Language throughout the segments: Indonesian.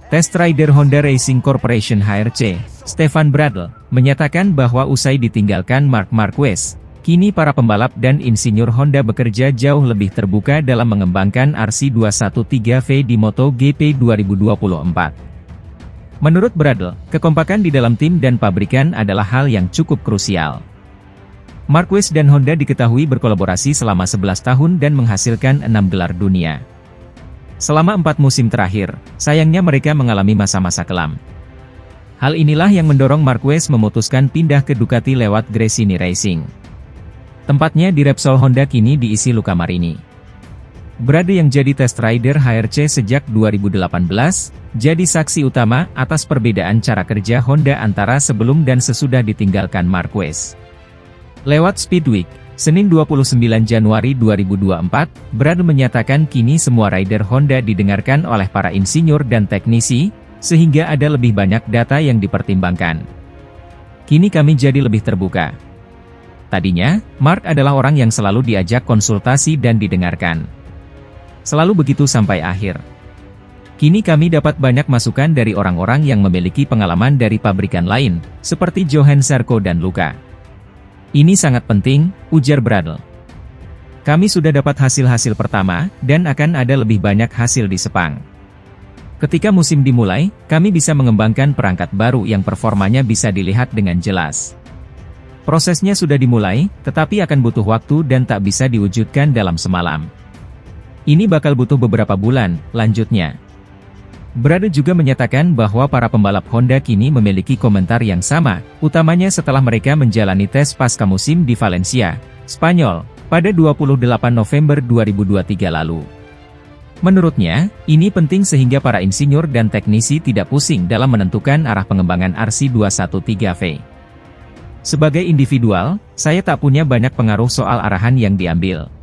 Test Rider Honda Racing Corporation HRC, Stefan Bradl, menyatakan bahwa usai ditinggalkan Marc Marquez, kini para pembalap dan insinyur Honda bekerja jauh lebih terbuka dalam mengembangkan RC213V di MotoGP 2024. Menurut Bradl, kekompakan di dalam tim dan pabrikan adalah hal yang cukup krusial. Marquez dan Honda diketahui berkolaborasi selama 11 tahun dan menghasilkan 6 gelar dunia. Selama 4 musim terakhir, sayangnya mereka mengalami masa-masa kelam. Hal inilah yang mendorong Marquez memutuskan pindah ke Ducati lewat Gresini Racing. Tempatnya di Repsol Honda kini diisi Luca Marini. Bradl yang jadi test rider HRC sejak 2018, jadi saksi utama atas perbedaan cara kerja Honda antara sebelum dan sesudah ditinggalkan Marquez. Lewat Speedweek, Senin 29 Januari 2024, Bradl menyatakan kini semua rider Honda didengarkan oleh para insinyur dan teknisi, sehingga ada lebih banyak data yang dipertimbangkan. Kini kami jadi lebih terbuka. Tadinya, Marc adalah orang yang selalu diajak konsultasi dan didengarkan. Selalu begitu sampai akhir. Kini kami dapat banyak masukan dari orang-orang yang memiliki pengalaman dari pabrikan lain, seperti Johan Zarco dan Luca. Ini sangat penting, ujar Bradl. Kami sudah dapat hasil-hasil pertama, dan akan ada lebih banyak hasil di Sepang. Ketika musim dimulai, kami bisa mengembangkan perangkat baru yang performanya bisa dilihat dengan jelas. Prosesnya sudah dimulai, tetapi akan butuh waktu dan tak bisa diwujudkan dalam semalam. Ini bakal butuh beberapa bulan, lanjutnya. Bradl juga menyatakan bahwa para pembalap Honda kini memiliki komentar yang sama, utamanya setelah mereka menjalani tes pasca musim di Valencia, Spanyol, pada 28 November 2023 lalu. Menurutnya, ini penting sehingga para insinyur dan teknisi tidak pusing dalam menentukan arah pengembangan RC213V. Sebagai individual, saya tak punya banyak pengaruh soal arahan yang diambil.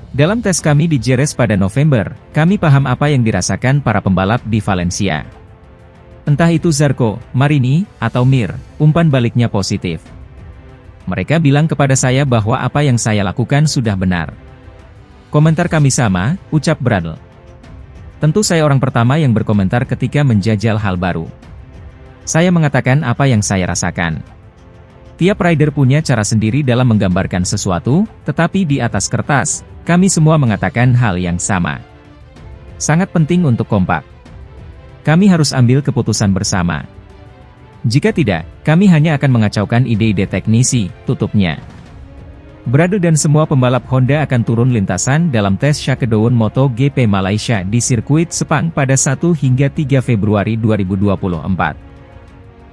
Dalam tes kami di Jerez pada November, kami paham apa yang dirasakan para pembalap di Valencia. Entah itu Zarco, Marini, atau Mir, umpan baliknya positif. Mereka bilang kepada saya bahwa apa yang saya lakukan sudah benar. Komentar kami sama, ucap Bradl. Tentu saya orang pertama yang berkomentar ketika menjajal hal baru. Saya mengatakan apa yang saya rasakan. Tiap rider punya cara sendiri dalam menggambarkan sesuatu, tetapi di atas kertas, kami semua mengatakan hal yang sama. Sangat penting untuk kompak. Kami harus ambil keputusan bersama. Jika tidak, kami hanya akan mengacaukan ide-ide teknisi, tutupnya. Bradl dan semua pembalap Honda akan turun lintasan dalam tes Shakedown MotoGP Malaysia di sirkuit Sepang pada 1 hingga 3 Februari 2024.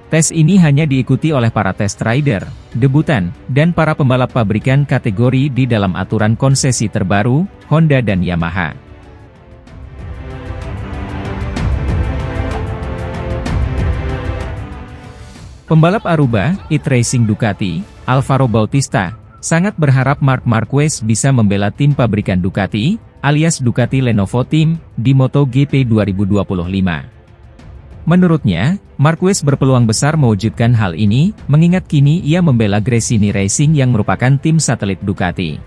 Tes ini hanya diikuti oleh para test rider, debutan, dan para pembalap pabrikan kategori di dalam aturan konsesi terbaru, Honda dan Yamaha. Pembalap Aruba, It Racing Ducati, Alvaro Bautista, sangat berharap Marc Marquez bisa membela tim pabrikan Ducati, alias Ducati Lenovo Team, di MotoGP 2025. Menurutnya, Marquez berpeluang besar mewujudkan hal ini, mengingat kini ia membela Gresini Racing yang merupakan tim satelit Ducati.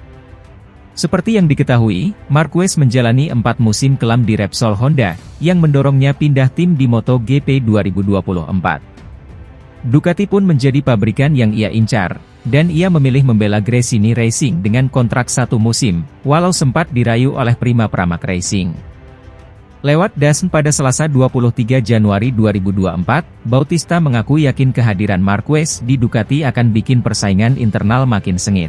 Seperti yang diketahui, Marquez menjalani 4 musim kelam di Repsol Honda, yang mendorongnya pindah tim di MotoGP 2024. Ducati pun menjadi pabrikan yang ia incar, dan ia memilih membela Gresini Racing dengan kontrak 1 musim, walau sempat dirayu oleh Prima Pramac Racing. Lewat DAZN pada Selasa 23 Januari 2024, Bautista mengaku yakin kehadiran Marquez di Ducati akan bikin persaingan internal makin sengit.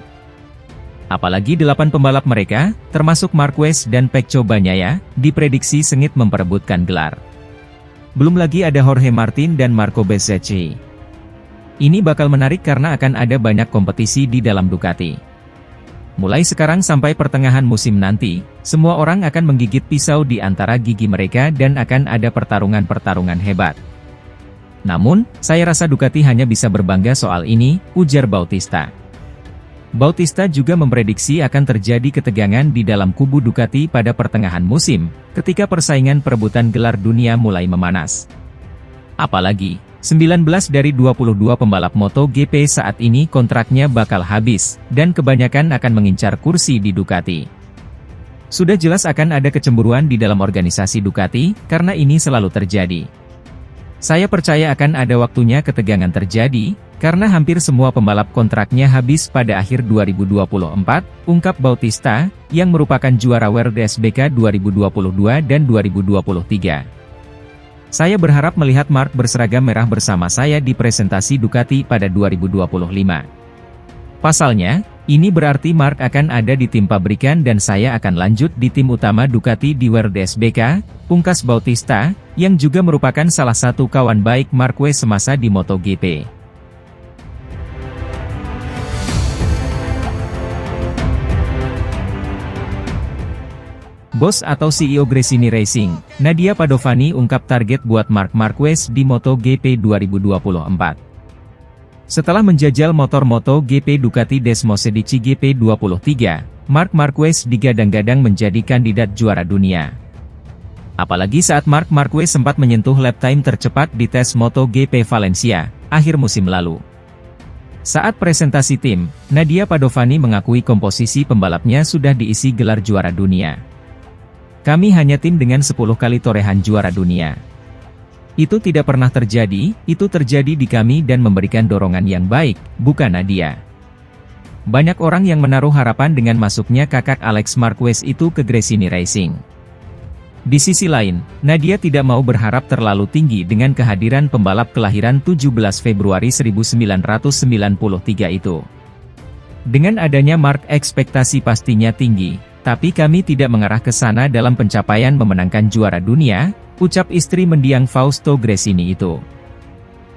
Apalagi 8 pembalap mereka, termasuk Marquez dan Pecco Bagnaia, diprediksi sengit memperebutkan gelar. Belum lagi ada Jorge Martin dan Marco Bezzecchi. Ini bakal menarik karena akan ada banyak kompetisi di dalam Ducati. Mulai sekarang sampai pertengahan musim nanti, semua orang akan menggigit pisau di antara gigi mereka dan akan ada pertarungan-pertarungan hebat. Namun, saya rasa Ducati hanya bisa berbangga soal ini, ujar Bautista. Bautista juga memprediksi akan terjadi ketegangan di dalam kubu Ducati pada pertengahan musim, ketika persaingan perebutan gelar dunia mulai memanas. Apalagi, 19 dari 22 pembalap MotoGP saat ini kontraknya bakal habis, dan kebanyakan akan mengincar kursi di Ducati. Sudah jelas akan ada kecemburuan di dalam organisasi Ducati, karena ini selalu terjadi. Saya percaya akan ada waktunya ketegangan terjadi, karena hampir semua pembalap kontraknya habis pada akhir 2024, ungkap Bautista, yang merupakan juara World SBK 2022 dan 2023. Saya berharap melihat Marc berseragam merah bersama saya di presentasi Ducati pada 2025. Pasalnya, ini berarti Marc akan ada di tim pabrikan dan saya akan lanjut di tim utama Ducati di World SBK, pungkas Bautista, yang juga merupakan salah satu kawan baik Marquez semasa di MotoGP. Bos atau CEO Gresini Racing, Nadia Padovani ungkap target buat Marc Marquez di MotoGP 2024. Setelah menjajal motor MotoGP Ducati Desmosedici GP23, Marc Marquez digadang-gadang menjadi kandidat juara dunia. Apalagi saat Marc Marquez sempat menyentuh lap time tercepat di tes MotoGP Valencia, akhir musim lalu. Saat presentasi tim, Nadia Padovani mengakui komposisi pembalapnya sudah diisi gelar juara dunia. Kami hanya tim dengan 10 kali torehan juara dunia. Itu tidak pernah terjadi, itu terjadi di kami dan memberikan dorongan yang baik, bukan Nadia. Banyak orang yang menaruh harapan dengan masuknya kakak Alex Marquez itu ke Gresini Racing. Di sisi lain, Nadia tidak mau berharap terlalu tinggi dengan kehadiran pembalap kelahiran 17 Februari 1993 itu. Dengan adanya Marc ekspektasi pastinya tinggi, tapi kami tidak mengarah ke sana dalam pencapaian memenangkan juara dunia, ucap istri mendiang Fausto Gresini itu.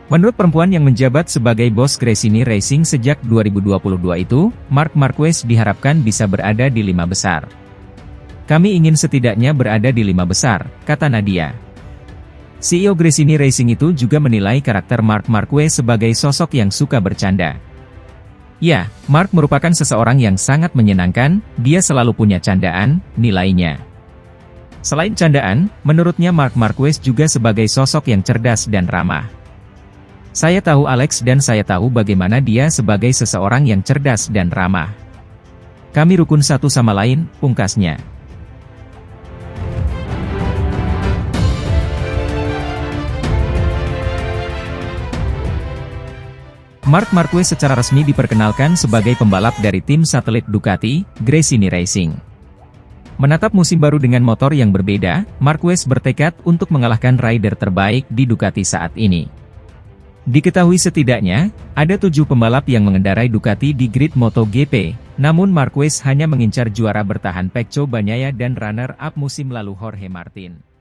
Menurut perempuan yang menjabat sebagai bos Gresini Racing sejak 2022 itu, Marc Marquez diharapkan bisa berada di 5 besar. Kami ingin setidaknya berada di 5 besar, kata Nadia. CEO Gresini Racing itu juga menilai karakter Marc Marquez sebagai sosok yang suka bercanda. Ya, Marc merupakan seseorang yang sangat menyenangkan, dia selalu punya candaan, nilainya. Selain candaan, menurutnya Marc Marquez juga sebagai sosok yang cerdas dan ramah. Saya tahu Alex dan saya tahu bagaimana dia sebagai seseorang yang cerdas dan ramah. Kami rukun satu sama lain, pungkasnya. Marc Marquez secara resmi diperkenalkan sebagai pembalap dari tim satelit Ducati, Gresini Racing. Menatap musim baru dengan motor yang berbeda, Marquez bertekad untuk mengalahkan rider terbaik di Ducati saat ini. Diketahui setidaknya, ada 7 pembalap yang mengendarai Ducati di grid MotoGP, namun Marquez hanya mengincar juara bertahan Pecco Bagnaia dan runner-up musim lalu Jorge Martin.